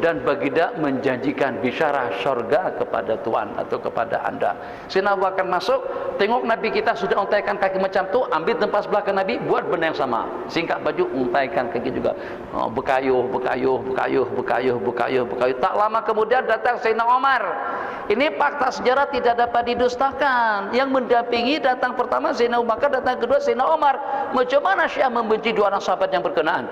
dan baginda menjanjikan bisyarah surga kepada Tuhan atau kepada anda. Sayyidina Abu Bakar masuk, tengok Nabi kita sudah untaikan kaki macam tu, ambil tempat sebelah ke Nabi, buat benda yang sama, singkat baju, untaikan kaki juga. Berkayuh. Tak lama kemudian datang Sayyidina Umar. Ini fakta sejarah tidak dapat didustakan. Yang mendampingi datang pertama Sayyidina Abu Bakar, datang kedua Sayyidina Umar. Macam mana Syiah membenci dua orang sahabat yang berkenaan?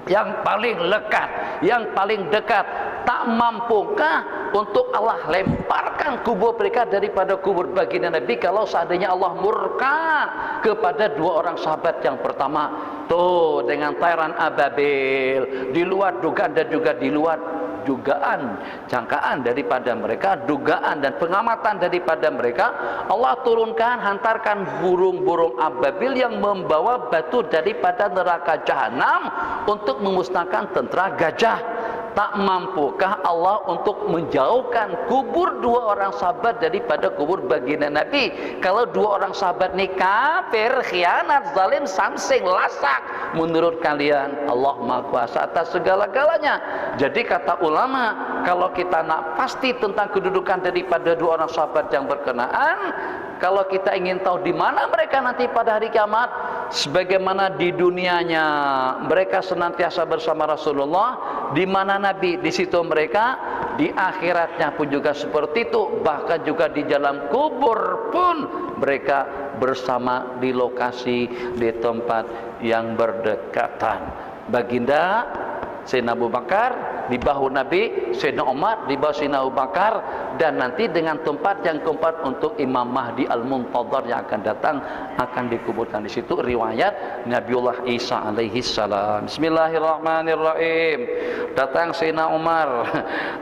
Yang paling lekat, yang paling dekat, tak mampukah untuk Allah lemparkan kubur mereka daripada kubur baginda Nabi kalau seandainya Allah murka kepada dua orang sahabat yang pertama? Tuh, dengan tayran ababil, di luar dugaan dan juga di luar dugaan, jangkaan daripada mereka, dugaan dan pengamatan daripada mereka, Allah turunkan, hantarkan burung-burung ababil yang membawa batu daripada neraka jahanam untuk memusnahkan tentera gajah. Tak mampukah Allah untuk menjauhkan kubur dua orang sahabat daripada kubur baginda Nabi? Kalau dua orang sahabat ni kafir, khianat, zalim, samsing, lasak, menurut kalian Allah Maha Kuasa atas segala-galanya. Jadi kata ulama, kalau kita nak pasti tentang kedudukan daripada dua orang sahabat yang berkenaan, kalau kita ingin tahu di mana mereka nanti pada hari kiamat, sebagaimana di dunianya mereka senantiasa bersama Rasulullah, di mana Nabi, di situ mereka, di akhiratnya pun juga seperti itu. Bahkan juga di dalam kubur pun mereka bersama di lokasi, di tempat yang berdekatan. Baginda Sayyidina Abu Bakar di bahu Nabi, Sayyidina Umar di bahu Sayyidina Abu Bakar, dan nanti dengan tempat yang keempat untuk Imam Mahdi Al-Muntadhar yang akan datang akan dikuburkan di situ. Riwayat Nabiullah Isa alaihi salam. Bismillahirrahmanirrahim. Datang Sayyidina Umar,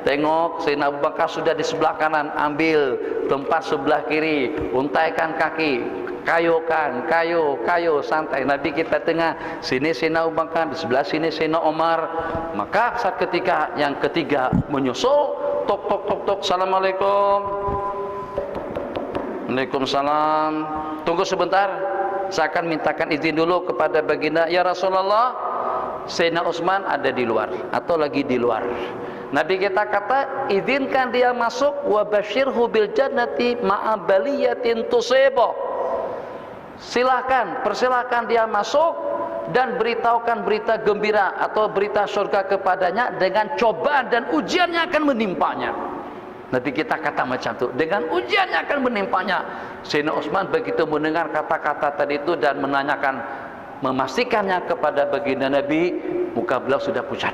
tengok Sayyidina Abu Bakar sudah di sebelah kanan, ambil tempat sebelah kiri, untaikan kaki, kayukan, kayu santai. Nabi kita tengah, sini Sayyidina Abu Bakar, di sebelah sini Sayyidina Umar. Maka saat ketika yang ketiga menyusul, tok tok tok tok, assalamualaikum. Waalaikumsalam. Tunggu sebentar, saya akan mintakan izin dulu kepada baginda. Ya Rasulullah, Sayyidina Utsman ada di luar atau lagi di luar. Nabi kita kata, izinkan dia masuk, wa basyirhu bil jannati ma'a baliyatin tusibo. Silakan, persilakan dia masuk dan beritahukan berita gembira atau berita surga kepadanya dengan cobaan dan ujian yang akan menimpanya. Nabi kita kata macam tu, dengan ujian yang akan menimpanya. Sayyidina Utsman begitu mendengar kata-kata tadi itu dan menanyakan, memastikannya kepada baginda Nabi, muka beliau sudah pucat.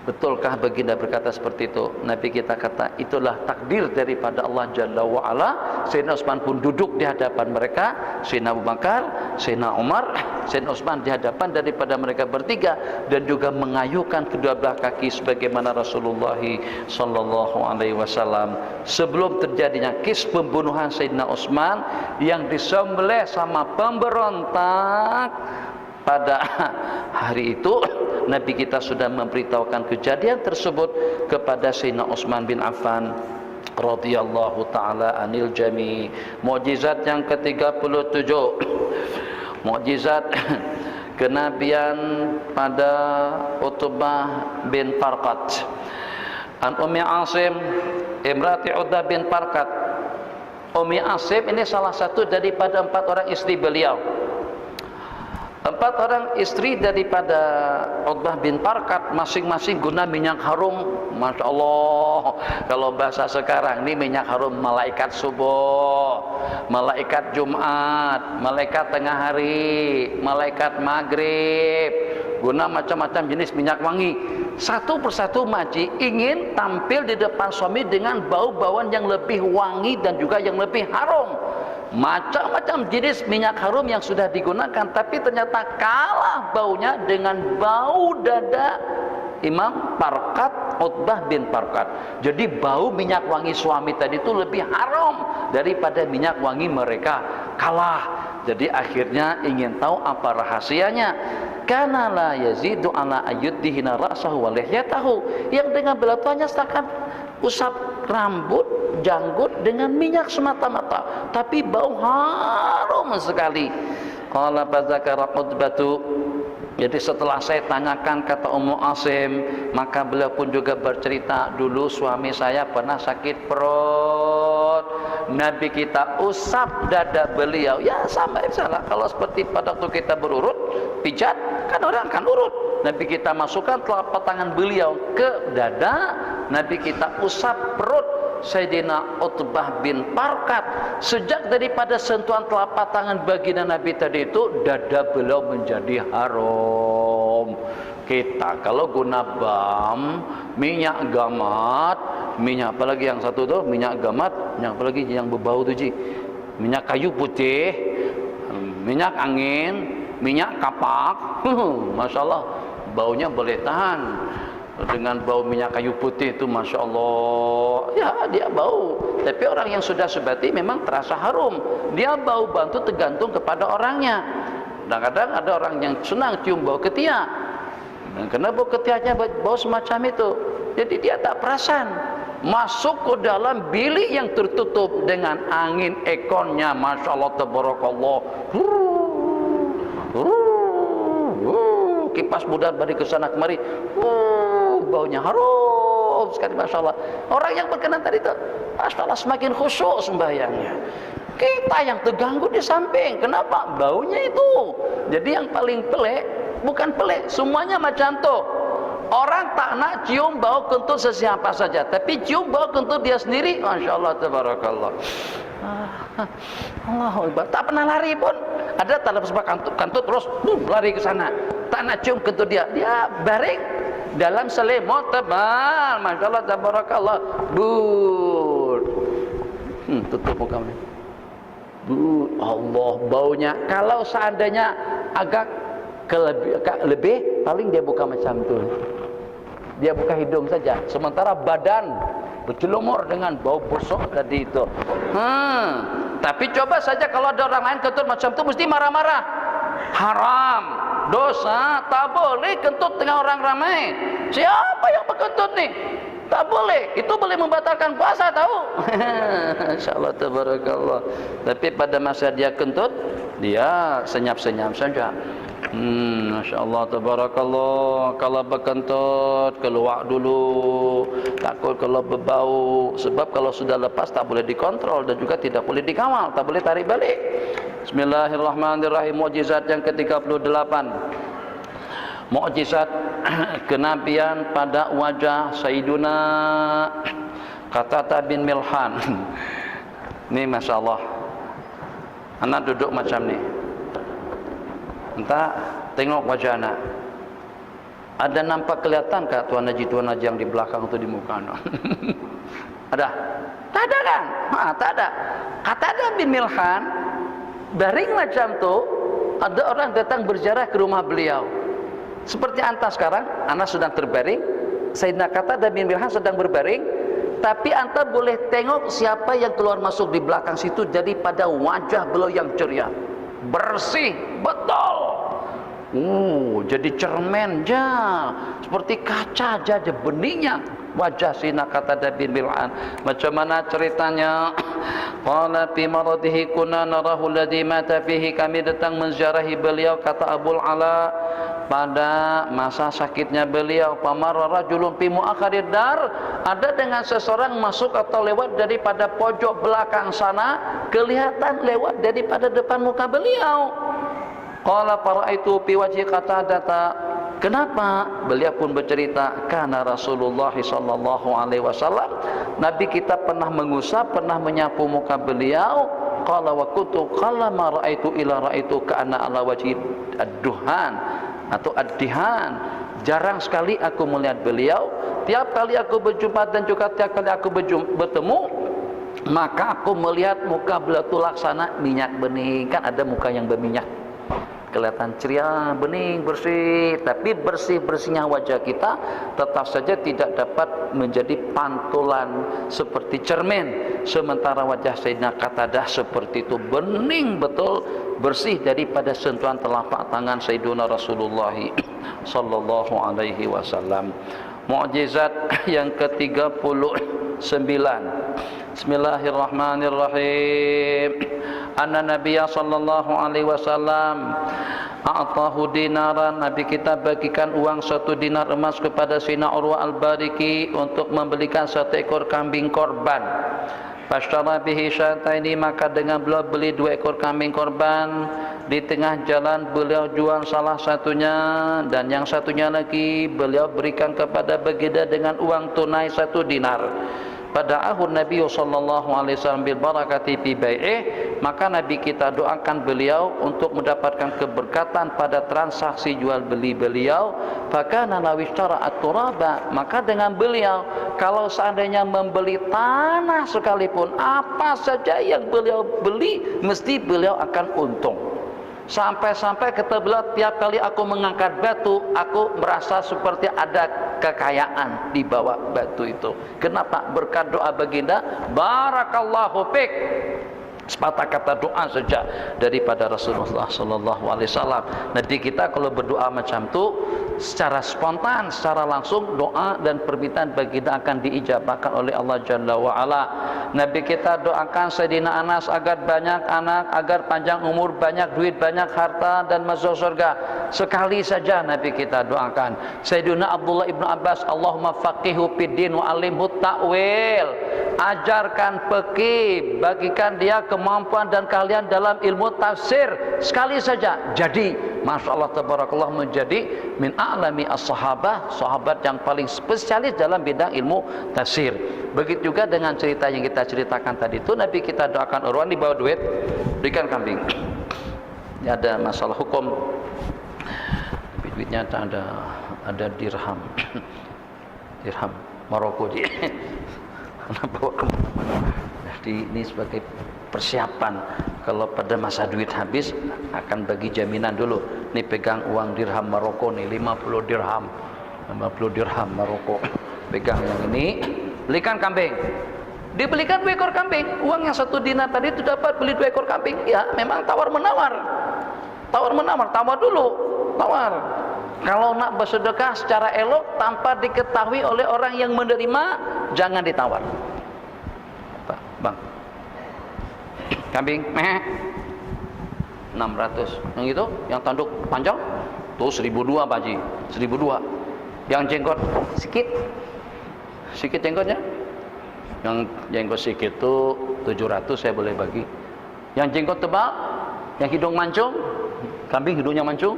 Betulkah baginda berkata seperti itu? Nabi kita kata, itulah takdir daripada Allah Jalla wa'ala. Sayyidina Utsman pun duduk di hadapan mereka, Sayyidina Abu Bakar, Sayyidina Umar, Sayyidina Utsman di hadapan daripada mereka bertiga, dan juga mengayuhkan kedua belah kaki sebagaimana Rasulullah sallallahu alaihi wasallam. Sebelum terjadinya kes pembunuhan Sayyidina Utsman yang disembelih sama pemberontak pada hari itu, Nabi kita sudah memberitahukan kejadian tersebut kepada Sayyidina Utsman bin Affan radhiyallahu taala anil jami. Mukjizat yang ke-37, mukjizat kenabian pada Utbah bin Farqad. An Ummi Asim imrati Utbah bin Farqad. Ummi Asim ini salah satu daripada 4 orang istri beliau. 4 orang istri daripada Utbah bin Farqad masing-masing guna minyak harum. Masya Allah, kalau bahasa sekarang ini minyak harum malaikat subuh, malaikat Jumat, malaikat tengah hari, malaikat maghrib, guna macam-macam jenis minyak wangi. Satu persatu maji ingin tampil di depan suami dengan bau-bauan yang lebih wangi dan juga yang lebih harum. Macam-macam jenis minyak harum yang sudah digunakan, tapi ternyata kalah baunya dengan bau dada Imam Farqad, Utbah bin Farqad. Jadi bau minyak wangi suami tadi itu lebih harum daripada minyak wangi mereka, kalah. Jadi akhirnya ingin tahu apa rahasianya. Kana la yazidu ala ayyudihina ra'sahu wa lihyatahu, yang dengan belatuannya seakan usap rambut, janggut dengan minyak semata-mata, tapi bau harum sekali. Qala fadzakara Utbatu, Jadi setelah saya tanyakan, kata Ummu Asim, maka beliau pun juga bercerita, dulu suami saya pernah sakit perut, Nabi kita usap dada beliau. Ya sama misalnya kalau seperti pada waktu kita berurut pijat, kan orang kan urut, Nabi kita masukkan telapak tangan beliau ke dada, Nabi kita usap perut Sayyidina Utbah bin Parkat. Sejak daripada sentuhan telapak tangan baginda Nabi tadi itu, dada beliau menjadi haram. Kita kalau guna bam, minyak gamat, minyak apalagi yang satu tuh, minyak gamat, yang apalagi yang berbau tuh Ji, minyak kayu putih, minyak angin, minyak kapak, Masya Allah, baunya boleh tahan. Dengan bau minyak kayu putih itu Masya Allah, ya dia bau. Tapi orang yang sudah subati memang terasa harum. Dia bau bantu tergantung kepada orangnya. Kadang-kadang ada orang yang senang cium bau ketiak, dan karena bau ketiaknya bau semacam itu, jadi dia tak perasan. Masuk ke dalam bilik yang tertutup dengan angin ekornya, Masya Allah, tabarakallah, kipas budak balik ke sana kemari, baunya harum sekali, Masya Allah. Orang yang berkenan tadi itu, Masya Allah, semakin khusyuk sembahyangnya. Kita yang terganggu di samping, kenapa? Baunya itu. Jadi yang paling pelik, bukan pelik, semuanya macam tu. Orang tak nak cium bau kentut sesiapa saja, tapi cium bau kentut dia sendiri, Masya Allah, tabarakallah. Allahu Akbar. Tak pernah lari pun. Ada tak lepas kantut terus lari ke sana. Tak nak cium kentut dia. Dia baring dalam selimut tebal, Masya Allah, tabarakallah. Tutup muka ni. Allah, baunya. Kalau seandainya agak lebih, paling dia buka macam tu. Dia buka hidung saja. Sementara badan bercelumur dengan bau busuk tadi itu. Tapi coba saja kalau ada orang lain kentut macam tu, mesti marah-marah. Haram, dosa, tak boleh kentut dengan orang ramai. Siapa yang berkentut ni? Tak boleh. Itu boleh membatalkan puasa, tahu? Insyaallah, tabarakallah. Tapi pada masa dia kentut, dia senyap-senyap saja. Masya Allah, tabarakallah. Kalau berkentut, keluar dulu, takut kalau berbau. Sebab kalau sudah lepas tak boleh dikontrol dan juga tidak boleh dikawal, tak boleh tarik balik. Bismillahirrahmanirrahim. Mukjizat yang ke-38. Mukjizat kenabian pada wajah Sayyiduna Qatadah bin Milhan. Ini Masya Allah, anak duduk macam ni, entah tengok wajah anak, ada nampak kelihatan kah Tuan Haji yang di belakang tu di muka anak? Ada? Tak ada kan? Tak ada. Qatadah bin Milhan baring macam tu, ada orang datang berziarah ke rumah beliau. Seperti anta sekarang, anda sedang terbaring, Sayyidina Qatadah bin Milhan sedang berbaring, tapi anta boleh tengok siapa yang keluar masuk di belakang situ daripada wajah beliau yang ceria, bersih, betul. Jadi cermin je, seperti kaca je beningnya wajah Sayyidina Qatadah bin Milhan. Macam mana ceritanya? Qala fi maradihi kunna narahu alladhi mata fihi, kami datang menziarahi beliau, kata Abul Ala, pada masa sakitnya beliau. Pamara rajulun fi muakhirid dar, ada dengan seseorang masuk atau lewat daripada pojok belakang sana, kelihatan lewat daripada depan muka beliau. Qala faraitu fi wajhi Qatadah. Kenapa? Beliau pun bercerita, karena Rasulullah sallallahu alaihi wasallam, Nabi kita pernah mengusap, pernah menyapu muka beliau. Qala wa kuntu qala ma raaitu ila raaitu ka'anna ala wajhi ad-duhan atau ad-dihan. Jarang sekali aku melihat beliau. Tiap kali aku berjumpa dan juga tiap kali aku bertemu, maka aku melihat muka beliau itu laksana minyak bening. Kan ada muka yang berminyak, kelihatan ceria, bening, bersih. Tapi bersih-bersihnya wajah kita tetap saja tidak dapat menjadi pantulan seperti cermin. Sementara wajah Sayyidina Qatadah seperti itu, bening betul, bersih daripada sentuhan telapak tangan Sayyidina Rasulullah sallallahu alaihi wasallam. Mukjizat yang ke-39. Bismillahirrahmanirrahim. Anna Nabiya sallallahu alaihi wasallam a'tahu dinaran, Nabi kita bagikan uang 1 dinar emas kepada Sayyidina Urwah al-Bariki untuk membelikan 1 ekor kambing korban. Fashtara bihi syataini, maka dengan beliau beli 2 ekor kambing korban. Di tengah jalan beliau jual salah satunya, dan yang satunya lagi beliau berikan kepada baginda dengan uang tunai 1 dinar. Pada ahun Nabi sallallahu alaihi wasallam bil barakati fi bai'ih, maka Nabi kita doakan beliau untuk mendapatkan keberkatan pada transaksi jual beli beliau. Fakana lawishtara at-turaba, maka dengan beliau kalau seandainya membeli tanah sekalipun, apa saja yang beliau beli mesti beliau akan untung. Sampai-sampai kata beliau, tiap kali aku mengangkat batu, aku merasa seperti ada kekayaan di bawah batu itu. Kenapa? Berkat doa baginda, barakallahu fik. Sepatah kata doa saja daripada Rasulullah sallallahu alaihi wasallam. Nanti kita kalau berdoa macam tu, secara spontan, secara langsung doa dan permintaan baginda akan diijabahkan oleh Allah Jalla wa Ala. Nabi kita doakan Sayyidina Anas agar banyak anak, agar panjang umur, banyak duit, banyak harta dan masuk surga. Sekali saja Nabi kita doakan. Sayyidina Abdullah ibnu Abbas, Allahumma faqihu fid din wa alimhu ta'wil. Ajarkan fikih, bagikan dia kemampuan dan keahlian dalam ilmu tafsir. Sekali saja jadi, Masya Allah tabarakallah, menjadi min a'lami as-sahabah, sahabat yang paling spesialis dalam bidang ilmu tafsir. Begitu juga dengan cerita yang kita ceritakan tadi itu, Nabi kita doakan orang di bawah duit, berikan kambing. Ini ada masalah hukum, duitnya ada dirham, dirham Maroko. Bawa kemana-mana. Jadi ini sebagai persiapan, kalau pada masa duit habis akan bagi jaminan dulu. Ini pegang uang dirham Maroko nih, 50 dirham Maroko. Pegang yang ini, belikan kambing. Dibelikan 2 ekor kambing. Uang yang 1 dinar tadi itu dapat beli 2 ekor kambing. Ya, memang tawar menawar. Tawar dulu. Kalau nak bersedekah secara elok tanpa diketahui oleh orang yang menerima, jangan ditawar. Pak, Bang, kambing 600. Yang itu, yang tanduk panjang tuh 1.200 Pak Haji, 1.200. Yang jenggot sikit jenggotnya. Yang jenggot sikit tuh 700 saya boleh bagi. Yang jenggot tebal, yang hidung mancung, kambing hidungnya mancung,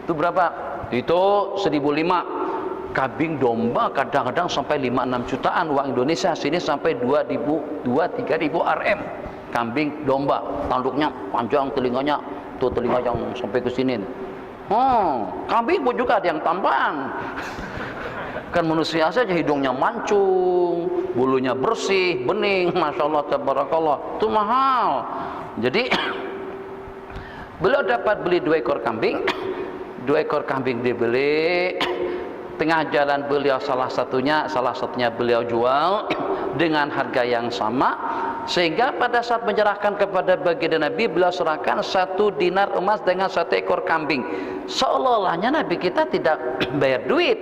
itu berapa? Itu 1.500. Kambing domba kadang-kadang sampai 5-6 jutaan uang Indonesia, sini sampai 2.000-3.000 Rm. Kambing domba, tanduknya panjang, telinganya tuh telinga yang sampai ke sini. Kambing pun juga ada yang tambang. Kan manusia saja hidungnya mancung, bulunya bersih, bening, Masya Allah tabarakallah, itu mahal. Jadi beliau dapat beli 2 ekor kambing. 2 ekor kambing dibeli. Tengah jalan beliau salah satunya beliau jual dengan harga yang sama, sehingga pada saat menyerahkan kepada baginda Nabi, beliau serahkan 1 dinar emas dengan 1 ekor kambing. Seolah-olahnya Nabi kita tidak bayar duit.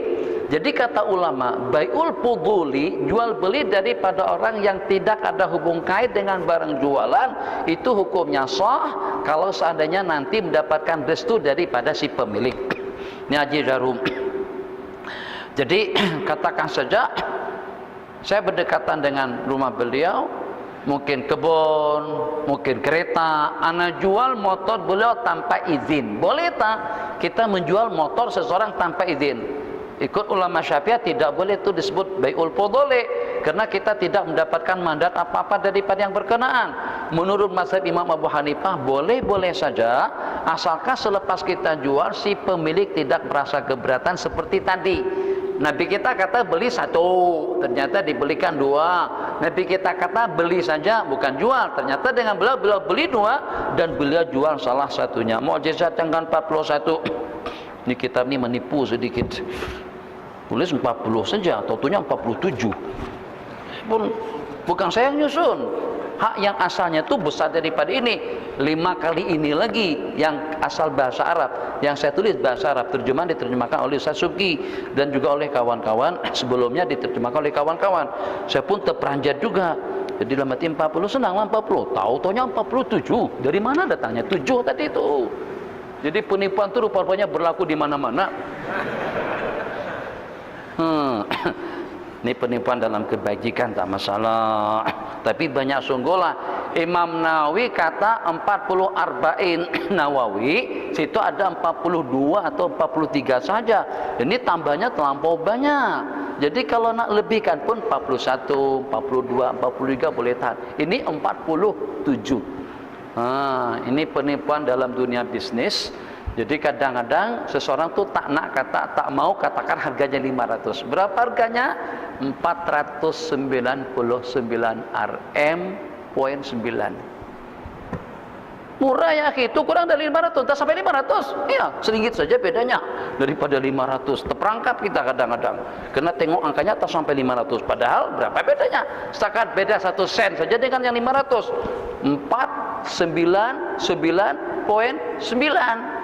Jadi kata ulama, bai'ul fuduli, jual beli daripada orang yang tidak ada hubung kait dengan barang jualan, itu hukumnya sah kalau seandainya nanti mendapatkan restu daripada si pemilik. Ini Haji Jarum. Jadi katakan saja saya berdekatan dengan rumah beliau, mungkin kebun, mungkin kereta, ana jual motor beliau tanpa izin. Boleh tak kita menjual motor seseorang tanpa izin? Ikut ulama Syafi'iyah tidak boleh, itu disebut bai'ul fuduli, karena kita tidak mendapatkan mandat apa-apa daripada yang berkenaan. Menurut mazhab Imam Abu Hanifah boleh-boleh saja, asalkan selepas kita jual si pemilik tidak merasa keberatan seperti tadi. Nabi kita kata beli 1, ternyata dibelikan 2. Nabi kita kata beli saja bukan jual, ternyata dengan beliau beli 2 dan beliau jual salah satunya. Mukjizat tanggal 41. Ini kitab ini menipu sedikit, tulis 40 saja, tentunya 47. Pun bukan saya yang nyusun. Hak yang asalnya itu besar daripada ini, 5 kali ini lagi yang asal bahasa Arab, yang saya tulis bahasa Arab, diterjemahkan oleh Ustaz Subki dan juga oleh kawan-kawan, sebelumnya diterjemahkan oleh kawan-kawan. Saya pun terperanjat juga. Jadi dalam hati 40 senang 40, tahu-taunya 47. Dari mana datangnya 7 tadi itu? Jadi penipuan itu rupanya berlaku di mana-mana. Ini penipuan dalam kebajikan tak masalah. Tapi banyak sungguhlah. Imam Nawawi kata 40 arba'in Nawawi, situ ada 42 atau 43 saja. Ini tambahnya terlampau banyak. Jadi kalau nak lebihkan pun 41, 42, 43 boleh tahan. Ini 47. Ini penipuan dalam dunia bisnis. Jadi kadang-kadang seseorang tuh tak mau katakan harganya 500. Berapa harganya? 499 Rm.9. Murah ya, itu kurang dari 500, tak sampai 500. Iya, sedikit saja bedanya daripada 500. Terperangkap kita kadang-kadang. Karena tengok angkanya tak sampai 500. Padahal berapa bedanya? Setakat beda 1 sen saja dengan yang 500. 499.9.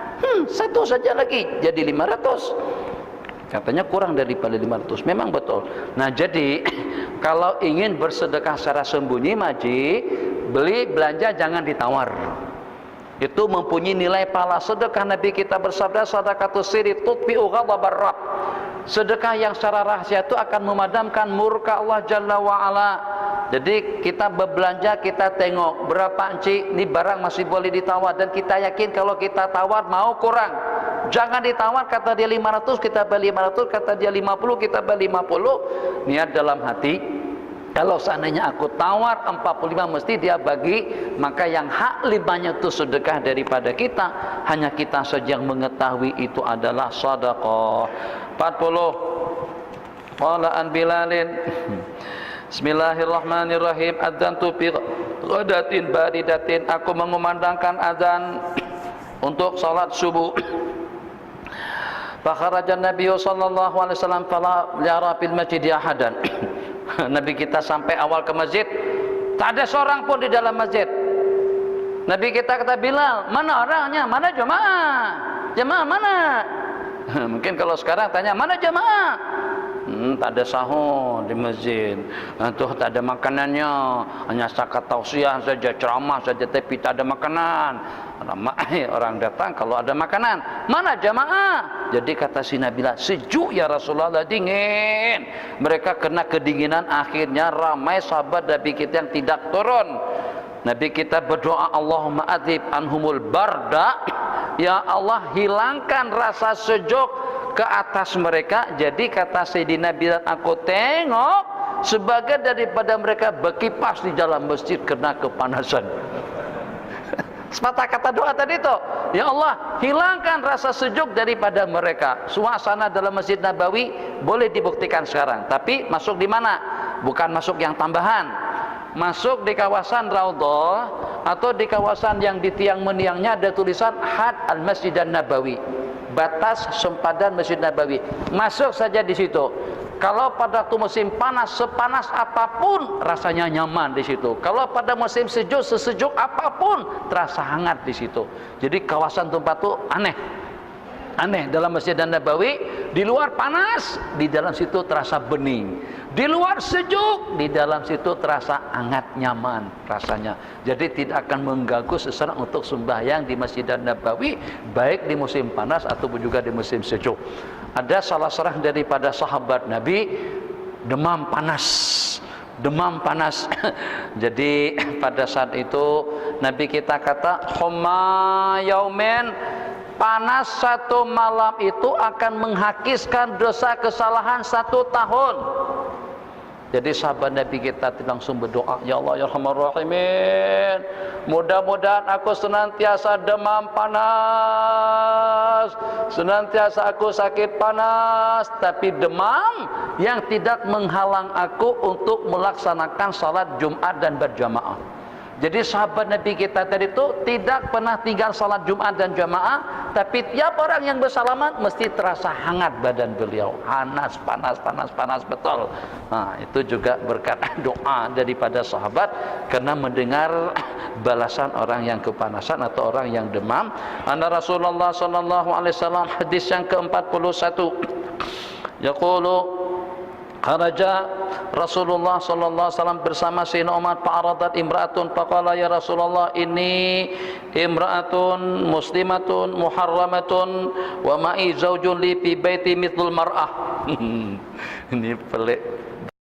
Satu saja lagi jadi 500. Katanya kurang daripada 500. Memang betul. Nah, jadi kalau ingin bersedekah secara sembunyi, maji, belanja jangan ditawar. Itu mempunyai nilai pahala sedekah. Nabi kita bersabda, sadaqatus sirri tutfi'u ghadabar rabb. Sedekah yang secara rahasia itu akan memadamkan murka Allah Jalla wa Ala. Jadi kita berbelanja, kita tengok berapa encik, ini barang masih boleh ditawar, dan kita yakin kalau kita tawar mau kurang. Jangan ditawar, kata dia 500 kita beli 500, kata dia 50 kita beli 50. Niat dalam hati, kalau seandainya aku tawar 45 mesti dia bagi, maka yang hak 5-nya itu sedekah daripada kita. Hanya kita saja yang mengetahui itu adalah sedekah. 40. Qala an Bilalin Bismillahirrahmanirrahim. Adzantu fi ghadatin baridatin. Aku mengumandangkan azan untuk salat subuh. Fakharajan Nabi sallallahu alaihi wasallam fala yara fil masjid ahadan. Nabi kita sampai awal ke masjid, tak ada seorang pun di dalam masjid. Nabi kita kata Bilal, mana orangnya? Mana jemaah? Jemaah mana? Mungkin kalau sekarang tanya, mana jemaah? Tak ada sahur di masjid. Tuh tak ada makanannya. Hanya setakat tausiah saja, ceramah saja, tapi tak ada makanan. Ramai orang datang kalau ada makanan. Mana jamaah? Jadi kata si Nabi, sejuk ya Rasulullah, dingin. Mereka kena kedinginan, akhirnya ramai sahabat Nabi kita yang tidak turun. Nabi kita berdoa, Allahumma adzib anhumul barda. Ya Allah, hilangkan rasa sejuk ke atas mereka. Jadi kata Sayyidina Bilal, aku tengok sebagian daripada mereka berkipas di dalam masjid kena kepanasan. Semata kata doa tadi itu, ya Allah, hilangkan rasa sejuk daripada mereka. Suasana dalam Masjid Nabawi boleh dibuktikan sekarang, tapi masuk di mana? Bukan masuk yang tambahan, masuk di kawasan Raudhah atau di kawasan yang di tiang meniangnya ada tulisan Had al-Masjid Nabawi, batas sempadan Masjid Nabawi. Masuk saja di situ. Kalau pada waktu musim panas, sepanas apapun rasanya nyaman di situ. Kalau pada musim sejuk, sesejuk apapun terasa hangat di situ. Jadi kawasan tempat itu aneh dalam Masjid Nabawi. Di luar panas, di dalam situ terasa bening. Di luar sejuk, di dalam situ terasa hangat, nyaman rasanya. Jadi tidak akan mengganggu seseorang untuk sembahyang di Masjid Nabawi, baik di musim panas ataupun juga di musim sejuk. Ada salah seorang daripada sahabat Nabi demam panas. Jadi pada saat itu Nabi kita kata, humma yaumen, panas 1 malam itu akan menghakiskan dosa kesalahan 1 tahun. Jadi sahabat Nabi kita langsung berdoa, ya Allah ya Arhamar Rahimin, mudah-mudahan aku senantiasa demam panas, senantiasa aku sakit panas, tapi demam yang tidak menghalang aku untuk melaksanakan salat Jumat dan berjamaah. Jadi sahabat Nabi kita tadi itu tidak pernah tinggal salat Jumat dan jamaah, tapi tiap orang yang bersalaman mesti terasa hangat badan beliau, panas betul. Nah, itu juga berkat doa daripada sahabat karena mendengar balasan orang yang kepanasan atau orang yang demam. Anna Rasulullah sallallahu alaihi wasallam, hadis yang ke-41, yaqulu Kharaja Rasulullah sallallahu alaihi wasallam bersama Sayyidina Umar, fa'aradat imra'atun faqala ya Rasulullah inni imra'atun muslimatun muharramatun wa ma'i zaujun li fi baiti mithlul mar'ah. Ini pelik.